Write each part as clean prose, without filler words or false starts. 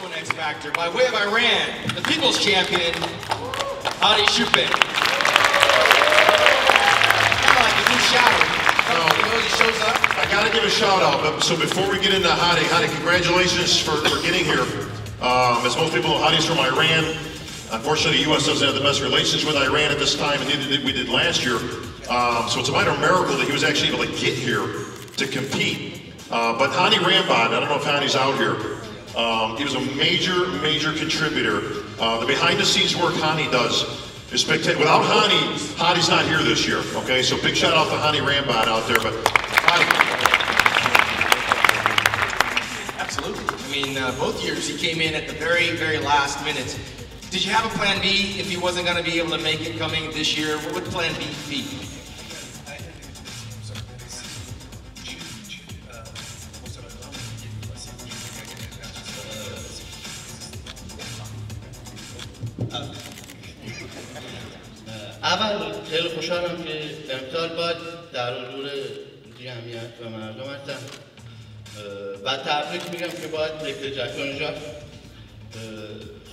Also an X Factor, by way of Iran, the People's Champion, Hadi Choopan. Kind of like a new shout. He shows up. I gotta give a shout out. So before we get into Hadi, congratulations for getting here. As most people know, Hadi's from Iran. Unfortunately, the U.S. doesn't have the best relations with Iran at this time, and neither did we last year. So it's a minor miracle that he was actually able to get here to compete. But Hadi Rambod, I don't know if Hadi's out here. He was a major contributor. The behind-the-scenes work Hadi does is spectacular. Without Hadi's not here this year. Okay, so big shout out to Hadi Rambod out there. But Hadi. Absolutely. I mean, both years he came in at the very last minute. Did you have a plan B if he wasn't going to be able to make it coming this year? What would plan B be? اول خیلی خوشحالم که امسال باید در حضور جمعیت و مردم هستم و تبریک میگم که باید رکت جکان جا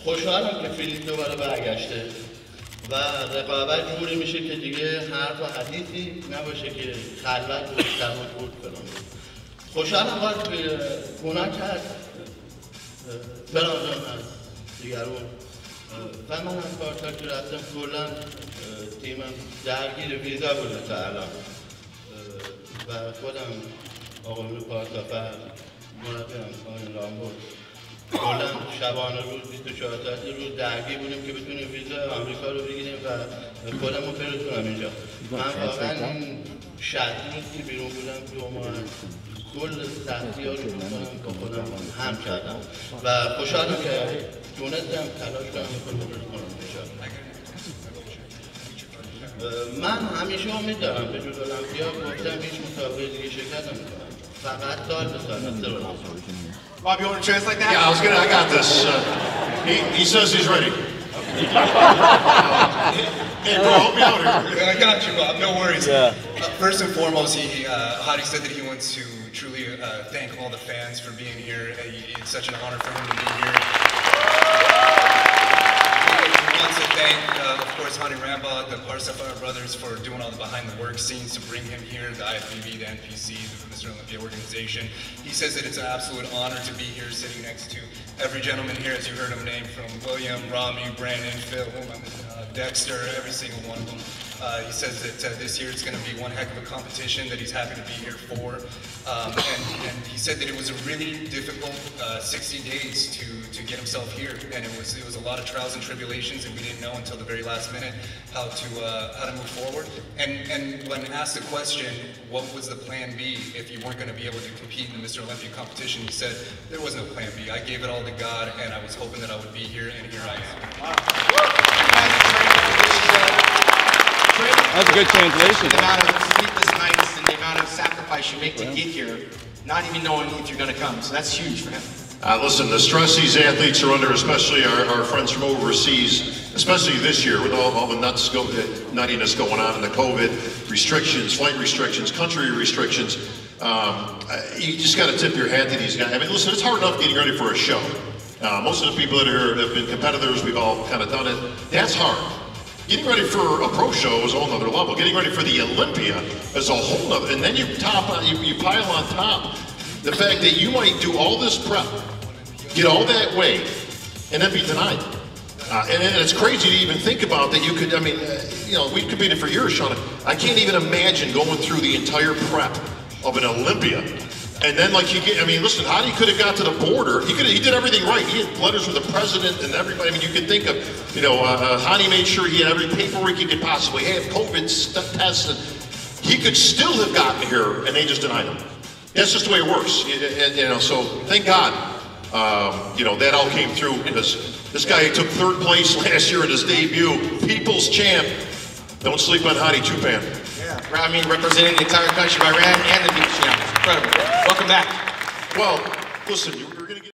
خوشحالم که فیلیپ دوباره برگشته و رقابت جوری میشه که دیگه حرف و حدیثی نباشه که خلوت و تمام بود فلان. خوشحالم باید کمک کرد برانجام از دیگرون و من از پارسال که رفتم کلا تیمم درگیر ویزا بوده تا الان و خودم آقایون پارسافر مربیم آقایون لامبورد کلا شبانه روز 24 ساعت روز درگیر بودیم که بتونیم ویزا آمریکا رو بگیریم و خودم رو فرستونم اینجا. من واقعا شرطی روز که بیرون بودم 2 ماه کل سختی ها رو بکنم با خودم هم کردم و خوشحالم که تونستم تلاش کنم و خودم رو من همیشه امید دارم به جز المپیا گفتم هیچ مسابقه دیگه شرکت نمی‌کنم فقط سال به سال مثل المپیا. Bob, you want to translate that? Yeah, I got this. He says he's ready. Hey, bro, help me out here. I got you, Bob. No worries. Yeah. First and foremost, Hadi said that he wants to truly thank all the fans for being here. It's such an honor for him to be here. He wants to thank, of course, Hadi Rambod, the Parsafar brothers, for doing all the behind-the-work scenes to bring him here, the IFBB, the NPC, the Mr. Olympia organization. He says that it's an absolute honor to be here sitting next to every gentleman here, as you heard him name, from William, Rami, Brandon, Phil, Dexter, every single one of them. He says that this year it's going to be one heck of a competition that he's happy to be here for. And he said that it was a really difficult 60 days to get himself here, and it was a lot of trials and tribulations, and we didn't know until the very last minute how to move forward. And when asked the question, what was the plan B if you weren't going to be able to compete in the Mr. Olympia competition, he said there was no plan B. I gave it all to God, and I was hoping that I would be here, and here I am. Wow. That's a good translation. The amount of sleepless nights and the amount of sacrifice you make to get here, not even knowing if you're going to come. So that's huge for him. Listen, the stress these athletes are under, especially our friends from overseas, especially this year with all the nuttiness going on in the COVID restrictions, flight restrictions, country restrictions. You just got to tip your hat to these guys. I mean, listen, it's hard enough getting ready for a show. Most of the people that are here have been competitors. We've all kind of done it. That's hard. Getting ready for a pro show is a whole nother level. Getting ready for the Olympia is a whole nother, and then you pile on top the fact that you might do all this prep, get all that weight, and then be denied. And it's crazy to even think about that you could, I mean, you know, we competed for years, Sean. I can't even imagine going through the entire prep of an Olympia. And then, like, I mean, listen, Hadi could have got to the border. He did everything right. He had letters with the president and everybody. I mean, you could think of, you know, Hadi made sure he had every paperwork he could possibly have, COVID tests, and he could still have gotten here, and they just denied him. That's just the way it works. You know, so thank God, you know, that all came through, because this guy took 3rd place last year at his debut, People's Champ. Don't sleep on Hadi Choopan. Yeah, I mean, representing the entire country of Iran and the People's Champ. Incredible. Welcome back. Well, listen,